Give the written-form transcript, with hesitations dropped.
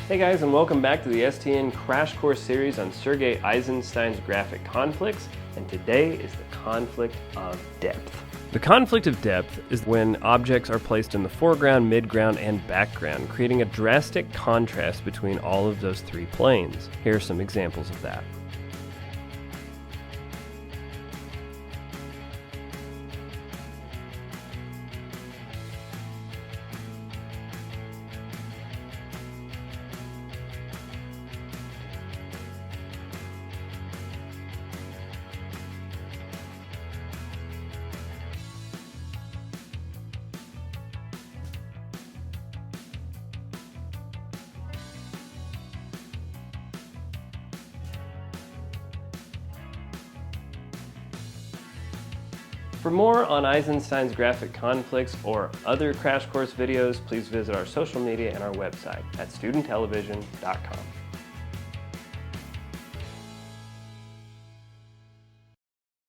Hey guys, and welcome back to the STN Crash Course series on Sergei Eisenstein's graphic conflicts, and today is the conflict of depth. The conflict of depth is when objects are placed in the foreground, midground, and background, creating a drastic contrast between all of those three planes. Here are some examples of that. For more on Eisenstein's graphic conflicts or other Crash Course videos, please visit our social media and our website at studenttelevision.com.